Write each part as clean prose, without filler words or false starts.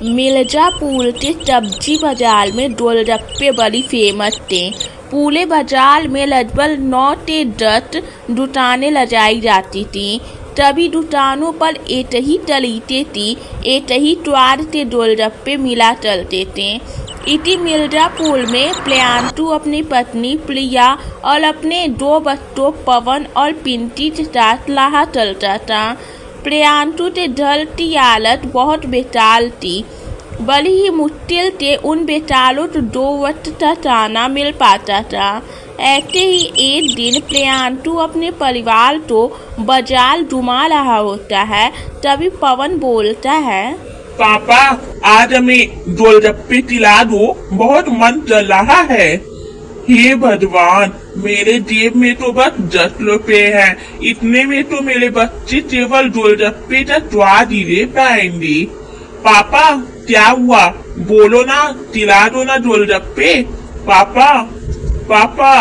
मिर्जापुर के सब्जी बाजार में गोलगप्पे बड़ी फेमस थे। पूरे बाजार में लगभग 9 से 10 दुकानें लगाई जाती थी। सभी दुकानों पर एक ही तरीके थी, एक ही स्वाद के गोलगप्पे मिला करते थे। इसी मिर्जापुर में प्रियांशु अपनी पत्नी प्रिया और अपने 2 बच्चों पवन और पिंकी के साथ रहा करता था। प्रियांशु के घर की हालत बहुत बेताल थी। बड़ी ही मुश्किल से उन बेचारों को 2 वक्त का खाना मिल पाता था। ऐसे ही एक दिन प्रियांशु अपने परिवार को बाजार घुमा रहा होता है, तभी पवन बोलता है, पापा आज हमें गोलगप्पे खिला दो, बहुत मन चल रहा है। हे भगवान, मेरे जेब में तो बस 10 रुपए हैं, इतने में तो मेरे बच्चे केवल गोलगप्पे का स्वाद ही ले पाएंगे। पापा क्या हुआ, बोलो ना, खिला दो ना गोलगप्पे। पापा पापा।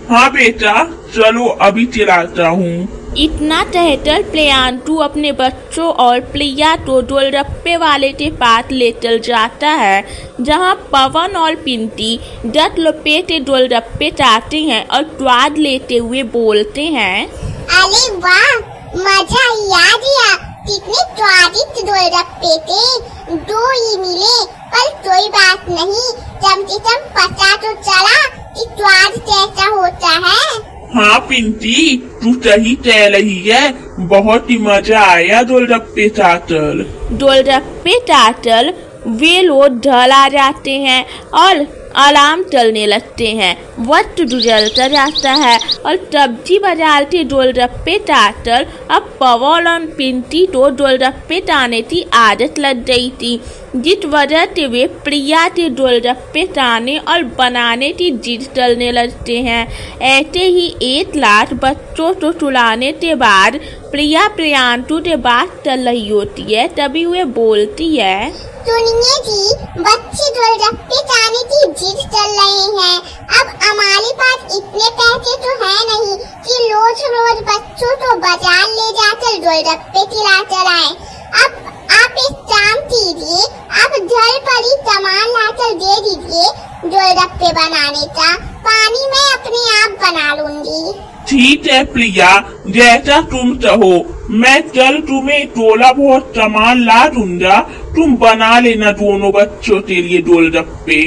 हाँ बेटा, चलो अभी खिलाता हूँ। इतना कहकर प्रियांशु अपने बच्चों और प्रिया को गोलगप्पे वाले के पास लेकर जाता है, जहां पवन और पिंकी 10 रुपए के गोलगप्पे चाहते हैं और स्वाद लेते हुए बोलते हैं, अरे वाह, मजा ही आ गया, कितने स्वादिष्ट गोलगप्पे थे। 2 ही मिले, पर कोई बात नहीं, कम से कम पता तो चला कि स्वाद कैसा होता है। हाँ पिंकी, तू सही कह रही है, बहुत ही मजा आया गोलगप्पे चाटल। गोलगप्पे चाटल वे लोग घर आ जाते हैं और आराम चलने लगते हैं। वक्त गुजरता जाता है और सब्जी बाजार के गोलगप्पे चाटल अब पवन और पिंकी को गोलगप्पे खाने की आदत लग गई थी, जिस वजह से वे प्रिया के गोलगप्पे खाने और बनाने की जिद करने लगते हैं। ऐसे ही एक लाख बच्चों को सुलाने के बाद प्रिया प्रियांशु के बात चल रही होती है, तभी वे बोलती है, सुनिए जी, बच्चे गोलगप्पे खाने की जिद कर रहे हैं। अब हमारे पास इतने पैसे तो है नहीं कि रोज रोज बच्चों को बाजार ले जाकर गोलगप्पे खिला कर आए। अब आप एक काम कीजिए, आप घर पर ही सामान लाकर दे दीजिए गोलगप्पे बनाने का, पानी मैं अपने आप बना लूंगी। ठीक है प्रिया, जैसा तुम चाहो, मैं कल तुम्हें थोड़ा बहुत सामान ला दूंगा, तुम बना लेना दोनों बच्चों के लिए गोलगप्पे।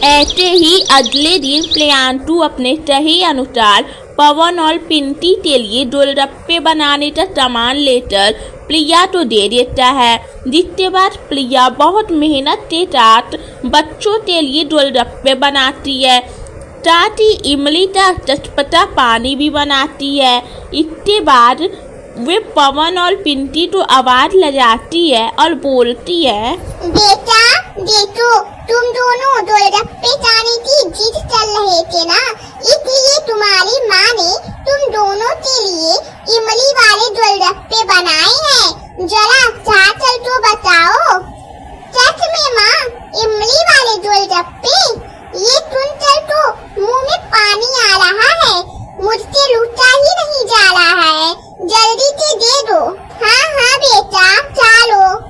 ऐसे ही अगले दिन प्रियांशु अपने सही अनुसार पवन और पिंकी के लिए गोलगप्पे बनाने का सामान लेकर प्रिया को दे देता है, जिसके बाद प्रिया बहुत मेहनत के साथ बच्चों के लिए गोलगप्पे बनाती है, साथ ही इमली का चटपटा पानी भी बनाती है। इसके बाद वे पवन और पिंकी को आवाज लगाती है और बोलती है, बेटा देखो, तुम दोनों गोलगप्पे खाने की जिद कर रहे थे ना, इसलिए तुम्हारी माँ ने तुम दोनों के लिए इमली वाले गोलगप्पे बनाए हैं। जरा चाचल तो बताओ। सच में माँ, इमली वाले गोलगप्पे? ये सुनकर तो मुंह में पानी आ रहा है, मुझसे लूटा ही नहीं जा रहा है, जल्दी से दे दो। हाँ बेटा, चलो।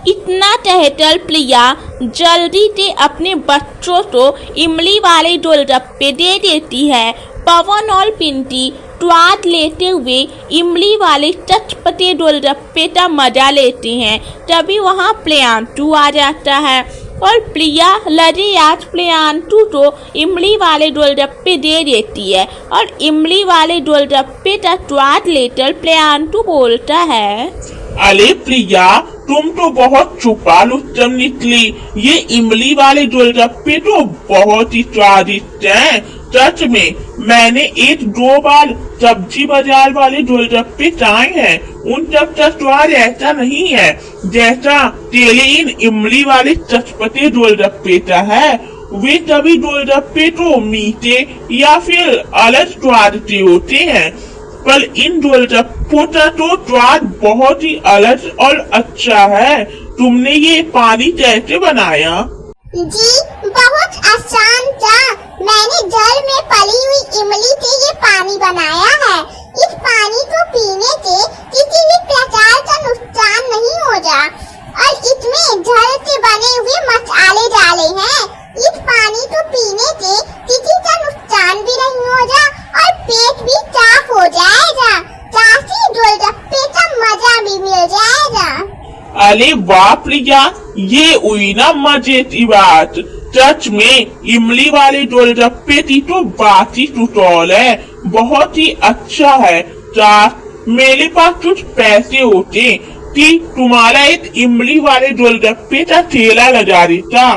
इतना कहकर प्रिया जल्दी से अपने बच्चों को इमली वाले गोलगप्पे दे देती है। पवन और पिंकी स्वाद लेते हुए इमली वाले चटपटे गोलगप्पे का मजा लेते हैं। तभी वहाँ प्रियांशु आ जाता है और प्रिया लगे आज प्रियांशु को इमली वाले गोलगप्पे दे देती है और इमली वाले गोलगप्पे का स्वाद लेकर प्रियांशु बोलता है, अरे प्रिया, तुम तो बहुत छुपालू निकली, ये इमली वाले गोलगप्पे तो बहुत ही स्वादिष्ट हैं। सच में, मैंने 1-2 बार सब्जी बाजार वाले गोलगप्पे खाए हैं, उन सब का स्वाद ऐसा नहीं है जैसा तेरे इन इमली वाले चटपटे गोलगप्पे का है। वे सभी गोलगप्पे तो मीठे या फिर अलग स्वाद के होते हैं, पर इन गोलगप्पों का तो स्वाद बहुत ही अलग और अच्छा है। तुमने ये पानी कैसे बनाया? जी बहुत आसान था, मैंने जल में पली हुई इमली से ये पानी बनाया है। इस पानी को पीने से किसी भी प्रकार का नुकसान नहीं होगा और इसमें झल से बने हुए मसाले डाले हैं। इस पानी को पीने से किसी का नुकसान भी नहीं होगा और पेट भी साफ हो जाएगा, साथ ही गोलगप्पे का मजा भी मिल जाएगा। अरे वाह प्रिया, ये हुई ना मजे की बात। सच में इमली वाले गोलगप्पे की तो बात ही टुटोल है, बहुत ही अच्छा है। मेरे पास कुछ पैसे होते कि तुम्हारा एक इमली वाले गोलगप्पे का ठेला लगा देता,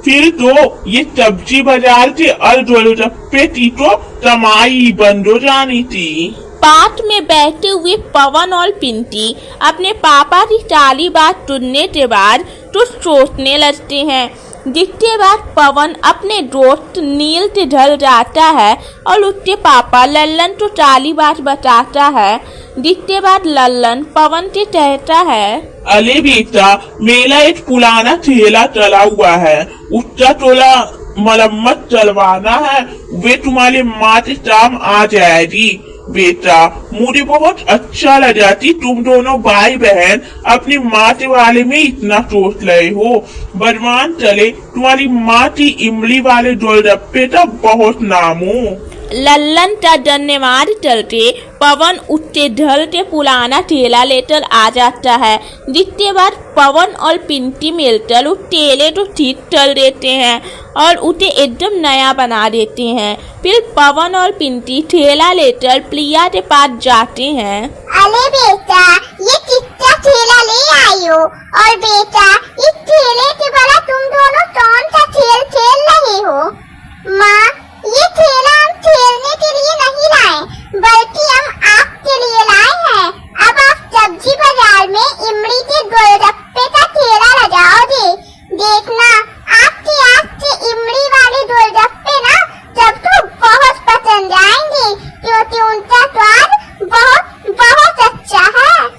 फिर तो ये सब्जी बाजार के और गोलगप्पे की तो कमाई बंद हो जानी थी। पार्क में बैठे हुए पवन और पिंकी अपने पापा की सारी बात सुनने के बाद तो सोचने लगते हैं। जिसके बाद पवन अपने दोस्त नील से ढल जाता है और उसके पापा लल्लन को सारी बात बताता है। जिसके बाद लल्लन पवन से कहता है, अरे बेटा, मेरा एक पुराना ठेला चला हुआ है, उसका थोड़ा मरम्मत चलवाना है, वे तुम्हारे माँ के काम आ जाएगी। बेटा, मुझे बहुत अच्छा लगा कि तुम दोनों भाई बहन अपनी माँ के बारे में इतना सोच रहे हो। भगवान चले तुम्हारी माँ की इमली वाले गोलगप्पे का बहुत नाम हो। लल्लन का धन्यवाद चलते पवन उसके ढल के पुराना ठेला लेकर आ जाता है। जिसके बाद पवन और पिंकी मिलकर उस ठेले को ठीक कर देते हैं और उसे एकदम नया बना देते हैं। फिर पवन और पिंकी ठेला लेकर प्रिया के पास जाते हैं। अरे बेटा, ये कितना ठेला ले आई हो? और बेटा, इस ठेले के बड़ा तुम दोनों कौन सा खेल खेल रहे हो? माँ, ये ठेला हम खेलने के लिए नहीं लाए, बल्कि हम आपके लिए लाए हैं। अब आप सब्जी बाजार में इमली के गोलगप्पे का ठेला लगाओगे। देखना, आपके हाथ से इमली वाले गोलगप्पे ना सबको बहुत पसंद आएंगे, क्योंकि उनका स्वाद बहुत बहुत अच्छा है।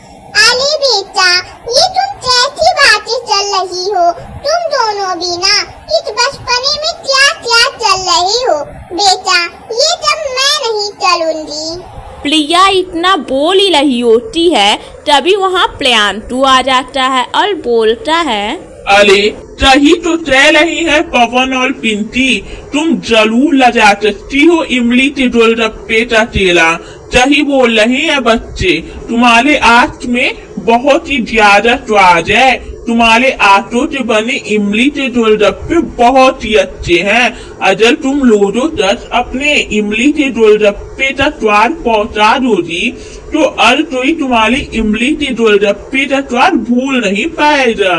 अरे बेटा, ये तुम कैसी बातें चल रही हो? तुम दोनों भी ना इस बचपने में क्या क्या चल रही हो? बेटा, ये सब मैं नहीं चलूंगी। प्रिया इतना बोल ही रही होती है, तभी वहाँ प्रियांशु आ जाता है और बोलता है, अरे सही तो कह रही है पवन और पिंकी, तुम जरूर लगा सकती हो इमली के गोलगप्पे का ठेला। सही बोल रहे हैं बच्चे, तुम्हारे हाथ में बहुत ही ज्यादा स्वाद है। तुम्हारे आटो से बने इमली के गोलगप्पे बहुत ही अच्छे हैं। अगर तुम लोगों तक अपने इमली के गोलगप्पे का स्वाद पहुँचा दोगी तो हर कोई तुम्हारे इमली के गोलगप्पे का स्वाद भूल नहीं पाएगा।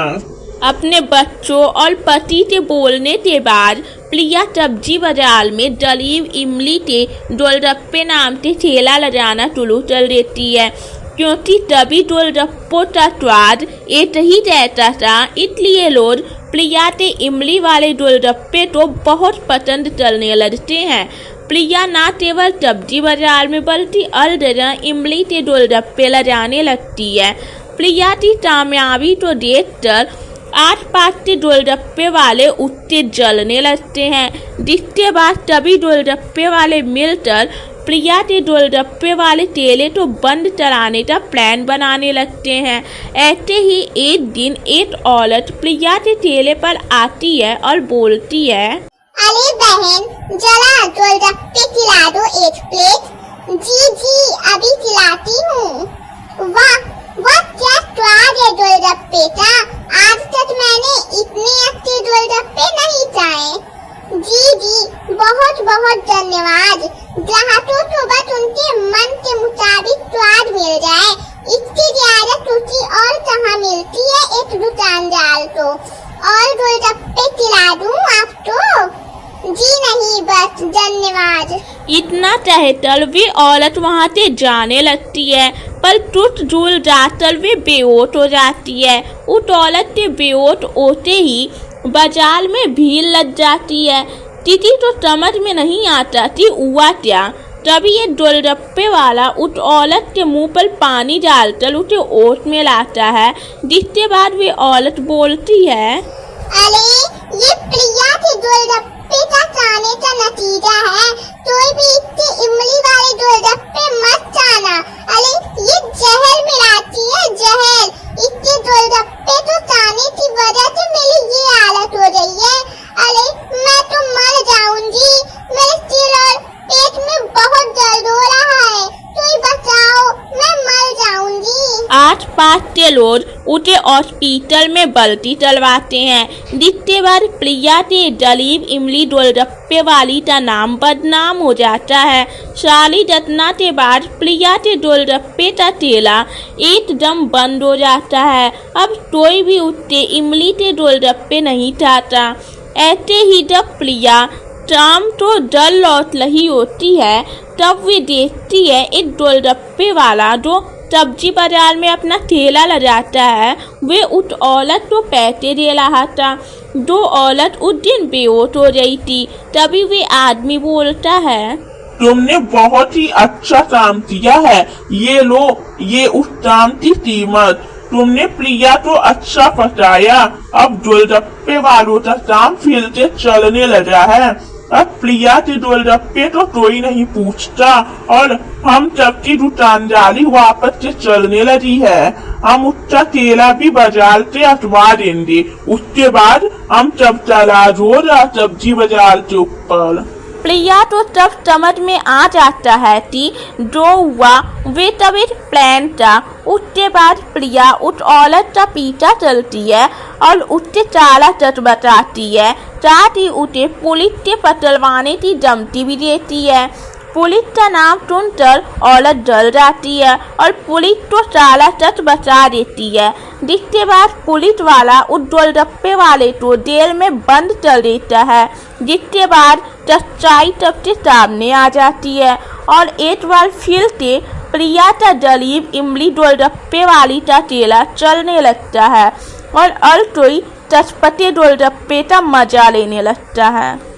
अपने बच्चों और पति के बोलने के बाद प्रिया सब्जी बाजार में दलीव इमली के गोलगप्पे नाम के ठेला लगाना शुरू कर देती है। क्योंकि तभी गोलगप्पों का स्वाद एक ही रहता था, इसलिए लोग प्रिया के इमली वाले गोलगप्पे को बहुत पसंद करने लगते हैं। प्रिया न केवल सब्जी बाजार में बल्कि हर जगह इमली के गोलगप्पे लगाने लगती है। प्रिया की कामयाबी को देखकर आसपास के गोलगप्पे वाले उससे जलने लगते हैं। जिसके बाद तभी गोलगप्पे वाले मिलकर प्रिया के गोलगप्पे वाले ठेले को बंद कराने का प्लान बनाने लगते हैं। ऐसे ही एक दिन एक औरत प्रिया के ठेले पर आती है और बोलती है, अरे बहन, जरा गोलगप्पे खिला दो एक प्लेट। जी जी, अभी खिलाती हूँ। वाह वाह, क्या स्वाद है गोलगप्पे का। आज तक मैंने इतने अच्छे गोलगप्पे नहीं खाए। जी जी, बहुत बहुत धन्यवाद। ग्राहकों को बस उनके मन के मुताबिक स्वाद मिल जाए, इसकी ज्यादा खुशी और कहाँ मिलती है एक दुकानदार को। और गोलगप्पे खिला दूँ आपको? जी नहीं, बस धन्यवाद। इतना कहकर वे औरत वहाँ से जाने लगती है, पर टूट झूल जाकर वे बेहोश हो जाती है। उस औरत के बेहोश होते ही बाजार में भीड़ लग जाती है। किसी तो समझ में नहीं आता कि हुआ क्या। तभी ये गोलगप्पे वाला उस औरत के मुंह पर पानी डालकर उसे होश में लाता है। जिसके बाद वे औरत बोलती है, अरे ये प्रिया के गोलगप्पे का खाने का नतीजा है। कोई भी इसके इमली वाले गोलगप्पे मत खाना। अरे ये जहर मिलाती है, जहर। इतने गोलगप्पे तो खाने की वजह से मेरी ये हालत हो रही है। अरे मैं तो मर जाऊंगी, मेरे सिर और पेट में बहुत दर्द हो रहा है, कोई बचाओ, मैं मर जाऊंगी। आस-पास के लोग उसे हॉस्पिटल में भर्ती करवाते हैं। जितने बार प्रिया के जलेब इमली गोलगप्पे वाली का नाम बदनाम हो जाता है, सारी घटना के बाद प्रिया के गोलगप्पे का ठेला एकदम बंद हो जाता है। अब कोई भी उससे इमली के गोलगप्पे नहीं खाता। ऐसे ही जब प्रिया शाम तो डर लौट रही होती है, तब वे देखती है एक गोलगप्पे वाला जो सब्जी बाजार में अपना ठेला लगाता है, वे उस औरत को पैसे दे रहा था। जो औरत उस दिन बेहोश हो रही थी। तभी वे आदमी बोलता है, तुमने बहुत ही अच्छा काम किया है, ये लो, ये उस काम की कीमत। तुमने प्रिया को अच्छा फंसाया। अब गोलगप्पे वालों का काम फिर से चलने लगा है। अब प्रिया के गोलगप्पे तो कोई नहीं पूछता और हम सबकी दुकानदारी वापस से चलने लगी है। हम उसका ठेला भी बाजार से हटवा देंगे। उसके बाद हम सब चला जोर सब्जी बाजार के ऊपर। प्रिया तो तब समझ में आ जाता है कि जो हुआ वे तब एक प्लान था। उसके बाद प्रिया उस औरत का पीछा चलती है और उससे सारा सच बताती है। साथ ही उसे पुलिस के पकड़वाने की धमकी भी देती है। पुलिस का नाम सुनकर औरत डर जाती है और पुलिस को सारा सच बता देती है। जिसके बाद पुलिस वाला उस गोलगप्पे वाले को जेल में बंद कर देता है। जिसके बाद सच्चाई सबके सामने आ जाती है और एक बार फिर से प्रिया का जलेब इमली गोलगप्पे वाली का ठेला चलने लगता है और हर कोई चटपटे गोलगप्पे का मजा लेने लगता है।